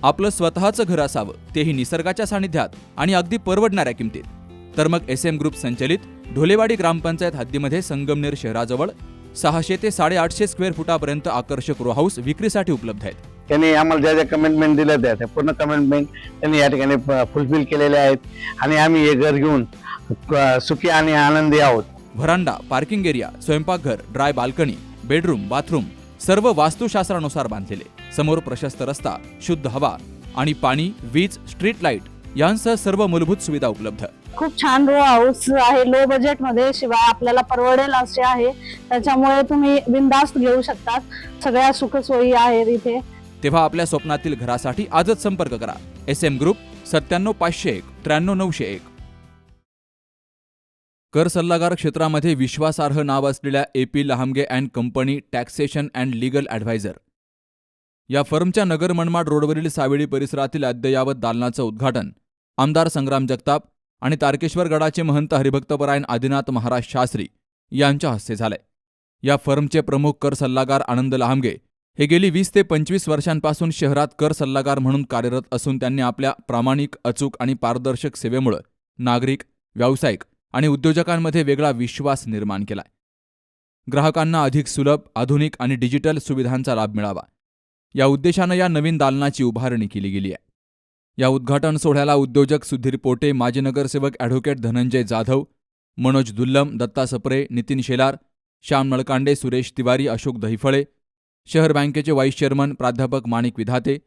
आपलं स्वतःचं घर असावं, तेही निसर्गाच्या सानिध्यात आणि अगदी परवडणाऱ्या किमतीत. तर मग SM ग्रुप संचलित ढोलेवाडी ग्रामपंचायत हद्दीमध्ये संगमनेर शहराजवळ 600 ते 850 स्क्वेअर फुटापर्यंत आकर्षक रो हाऊस विक्रीसाठी उपलब्ध आहेत. त्यांनी आम्हाला ज्या ज्या कमिटमेंट दिल्या त्या पूर्ण कमिटमेंट त्यांनी या ठिकाणी फुलफिल केलेले आहेत आणि आम्ही हे घर घेऊन सुखी आणि आनंदी आहोत. व्हरांडा, पार्किंग एरिया, स्वयंपाकघर, ड्राय बाल्कनी, बेडरूम, बाथरूम सर्व वास्तुशास्त्रानुसार बांधलेले. समोर प्रशस्त रस्ता, शुद्ध हवा आणि पाणी, वीज, स्ट्रीट लाईट यांसह सर्व मूलभूत सुविधा उपलब्ध. खूप छान रो हाऊस आहे, लो बजेट मध्ये, शिवाय आपल्याला परवडेल असे आहे. त्याच्यामुळे तुम्ही बिनधास्त घेऊ शकता. सगळ्या सुखसोयी आहेत इथे. तेव्हा आपल्या स्वप्नातील घरासाठी आजच संपर्क करा. SM group 97 501 93 901. कर सल्लागार क्षेत्रामध्ये विश्वासार्ह नाव असलेल्या AP Lahamage and company taxation and legal advisor या फर्मच्या नगर मनमाड रोडवरील सावेळी परिसरातील अद्ययावत दालनाचं उद्घाटन आमदार संग्राम जगताप आणि तारकेश्वर गडाचे महंत हरिभक्तपरायण आदिनाथ महाराज शास्त्री यांच्या हस्ते झालंय. या फर्मचे प्रमुख कर सल्लागार आनंद लहामगे हे गेली 20 ते 25 वर्षांपासून शहरात कर सल्लागार म्हणून कार्यरत असून त्यांनी आपल्या प्रामाणिक, अचूक आणि पारदर्शक सेवेमुळे नागरिक, व्यावसायिक आणि उद्योजकांमध्ये वेगळा विश्वास निर्माण केलाय. ग्राहकांना अधिक सुलभ, आधुनिक आणि डिजिटल सुविधांचा लाभ मिळावा या उद्देशानं या नवीन दालनाची उभारणी केली गेली आहे. या उद्घाटन सोहळ्याला उद्योजक सुधीर पोटे, माजी नगरसेवक ॲडव्होकेट धनंजय जाधव, मनोज दुल्लम, दत्ता सप्रे, नितीन शेलार, श्याम नळकांडे, सुरेश तिवारी, अशोक दहिफळे, शहर बँकेचे व्हाईस चेअरमन प्राध्यापक माणिक विधाते,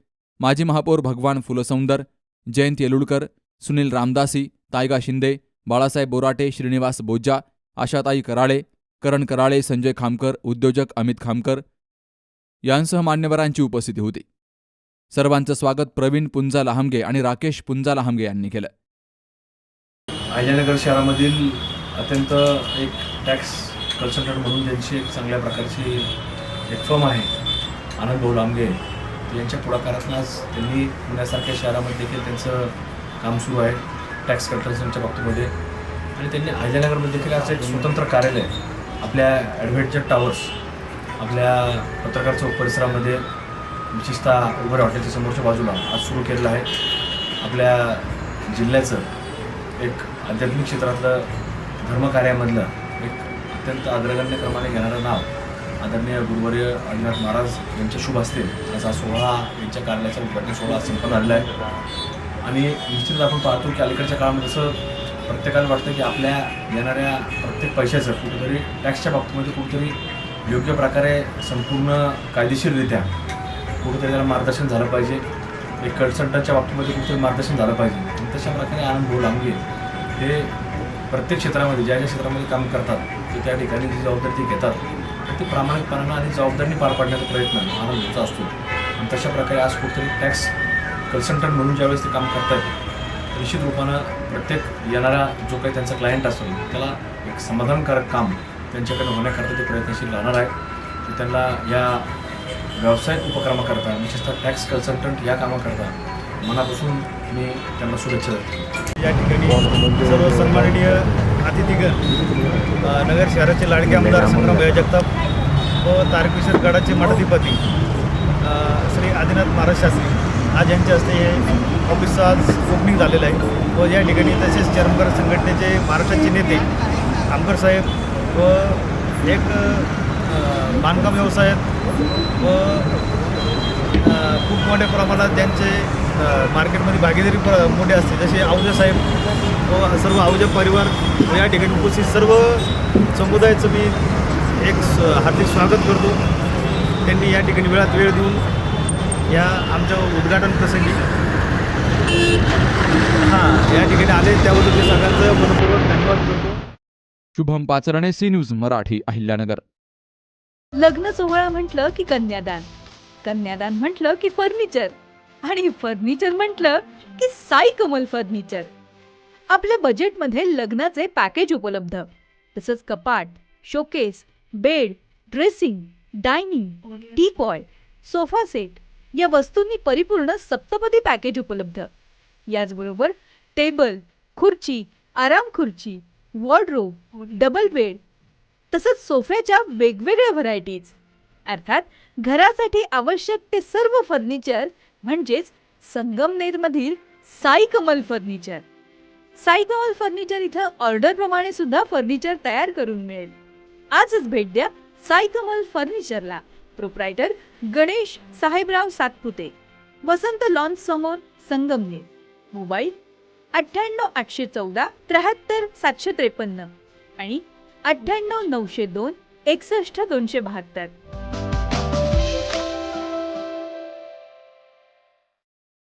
माजी महापौर भगवान फुलसौंदर, जयंत येलुळकर, सुनील रामदासी, तायगा शिंदे, बाळासाहेब बोराटे, श्रीनिवास बोज्जा, आशाताई कराळे, करण कराळे, संजय खामकर, उद्योजक अमित खामकर यांसह मान्यवरांची उपस्थिती होती. सर्वांचं स्वागत प्रवीण पुंजा लहामगे आणि राकेश पुंजा लहामगे यांनी केलं. अहिल्यानगर शहरामधील अत्यंत एक टॅक्स कन्सल्टंट म्हणून त्यांची एक चांगल्या प्रकारची एक फर्म आहे आनंद भाऊ लहामगे. यांच्या पुढाकारातून आज त्यांनी पुण्यासारख्या शहरामध्ये देखील त्यांचं काम सुरू आहे टॅक्स कन्सल्टंटच्या बाबतीमध्ये. आणि त्यांनी अहिल्यानगरमध्ये देखील आज एक स्वतंत्र कार्यालय आपल्या ॲडव्हेंचर टावर्स आपल्या पत्रकार चौक परिसरामध्ये, विशेषतः उबर हॉटेलच्या समोरच्या बाजूला आज सुरू केलेलं आहे. आपल्या जिल्ह्याचं एक आध्यात्मिक क्षेत्रातलं धर्मकार्यामधलं एक अत्यंत अग्रगण्य क्रमाने घेणारं नाव आदरणीय गुरुवर्य आदिनाथ महाराज यांच्या शुभ हस्ते आज हा सोहळा, यांच्या कार्यालयाचा उद्घाटन सोहळा संपन्न झालेला आहे. आणि निश्चितच आपण पाहतो की अलीकडच्या काळामध्ये जसं प्रत्येकाला वाटतं की आपल्या येणाऱ्या प्रत्येक पैशाचं कुठेतरी टॅक्सच्या बाबतीमध्ये कुठेतरी योग्य प्रकारे संपूर्ण कायदेशीररित्या कुठेतरी त्याला मार्गदर्शन झालं पाहिजे. एक कन्सल्टंटच्या बाबतीमध्ये कुठेतरी मार्गदर्शन झालं पाहिजे. आणि तशा प्रकारे आनंद भाऊ लहामगे हे प्रत्येक क्षेत्रामध्ये ज्या ज्या क्षेत्रामध्ये काम करतात ते त्या ठिकाणी जी जबाबदारी ते घेतात ते प्रामाणिकपणानं आणि जबाबदारीने पार पाडण्याचा प्रयत्न आनंद भाऊचा असतो. आणि तशा प्रकारे आज कुठेतरी टॅक्स कन्सल्टंट म्हणून ज्यावेळेस ते काम करतात निश्चित रूपानं प्रत्येक येणारा जो काही त्यांचा क्लायंट असेल त्याला एक समाधानकारक काम त्यांच्याकडे होण्याकरता ते प्रयत्नशील राहणार आहे. तर त्यांना या व्यावसायिक उपक्रमाकरता, विशेषतः टॅक्स कन्सल्टंट या कामाकरता मनापासून मी त्यांना शुभेच्छा देतो. या ठिकाणी सर्व सन्माननीय अतिथीगण, नगर शहराचे लाडके आमदार संग्राम जगताप व तारकेश्वर गडाचे मठाधिपती श्री आदिनाथ महाराज शास्त्री आज यांच्या हस्ते हे ऑफिसचं आज ओपनिंग झालेलं आहे. व या ठिकाणी तसेच चर्मकार संघटनेचे महाराष्ट्राचे नेते आमकर साहेब व एक बांधकाम व्यवसायात व खूप मोठ्या प्रमाणात त्यांचे मार्केटमध्ये भागीदारी मोठे असते, जसे आहुजा साहेब व सर्व आहुजा परिवार या ठिकाणी उपस्थित सर्व समुदायाचं मी एक हार्दिक स्वागत करतो. त्यांनी या ठिकाणी वेळात वेळ देऊन या आमच्या उद्घाटन प्रसंगी या ठिकाणी आले त्याबद्दल मी सगळ्यांचं मनपूर्वक धन्यवाद करतो. Shubham Pacharne, C news Marathi, Ahilyanagar. लग्न सोहळा म्हटलं की कन्यादान, कन्यादान म्हटलं की फर्निचर आणि फर्निचर म्हटलं की साई कमल फर्निचर. आपल्या बजेटमध्ये लग्नाचे पॅकेज उपलब्ध, तसंच कपाट, showcase, bed, dressing, dining, teapoy, sofa set या वस्तूंनी परिपूर्ण सप्तपदी पॅकेज उपलब्ध. याचबरोबर टेबल, खुर्ची, आराम खुर्ची, वॉर्डरोब, डबल बेड तसंच सोफ्याच्या वेगवेगळ्या व्हरायटीज, अर्थात घरासाठी आवश्यक ते सर्व फर्निचर म्हणजेच संगमनेरमधील साई कमल फर्निचर. साई कमल फर्निचर इथं ऑर्डर प्रमाणे सुद्धा फर्निचर तयार करून मिळेल. आजच भेट द्या साई कमल फर्निचरला. प्रोप्रायटर गणेश साहेबराव सातपुते, वसंत लॉन्स समोर, संगमनेर. मोबाईल 98 814 73 753 आणि 98 902 61 272.